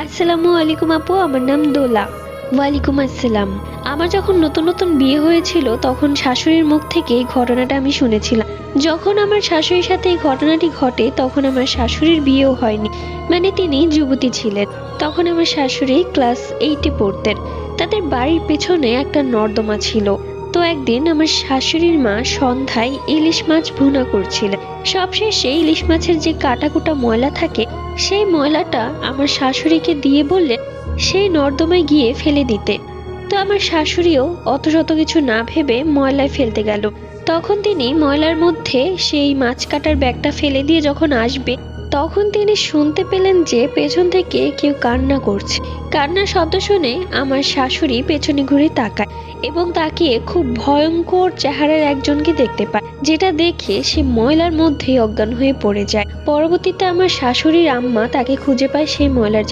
আসসালামু আলাইকুম আপু, আমার নাম দোলা। ওয়ালাইকুম আসসালাম। আমার যখন নতুন নতুন বিয়ে হয়েছিল তখন শাশুড়ির মুখ থেকে এই ঘটনাটা আমি শুনেছিলাম। যখন আমার শাশুড়ির সাথে এই ঘটনাটি ঘটে তখন আমার শাশুড়ির বিয়েও হয়নি, মানে তিনি যুবতী ছিলেন। তখন আমার শাশুড়ি ক্লাস 8-এ পড়তেন। তাদের বাড়ির পেছনে একটা নর্দমা ছিল। তো একদিন আমার শাশুড়ির মা সন্ধ্যায় ইলিশ মাছ ভুনা করছিলেন। সবশেষে ইলিশ মাছের যে কাটাকুটা ময়লা থাকে সেই ময়লাটা আমার শাশুড়িকে দিয়ে বললেন সেই নর্দমায় গিয়ে ফেলে দিতে। তো আমার শাশুড়িও অত শত কিছু না ভেবে ময়লায় ফেলতে গেল। তখন তিনি ময়লার মধ্যে সেই মাছ কাটার ব্যাগটা ফেলে দিয়ে যখন আসবে তখন তিনি শুনতে পেলেন যে পেছন থেকে কেউ কান্না করছে। কান্নার শব্দ শুনে আমার শাশুড়ি পেছনে ঘুরে তাকায় এবং তাকিয়ে খুব ভয়ঙ্কর চেহারার একজনকে দেখতে পায়, যেটা দেখে সে ময়লার মধ্যেই অজ্ঞান হয়ে পড়ে যায়। পরবর্তীতে আমার শাশুড়ির আম্মা তাকে খুঁজে পায় সেই ময়লার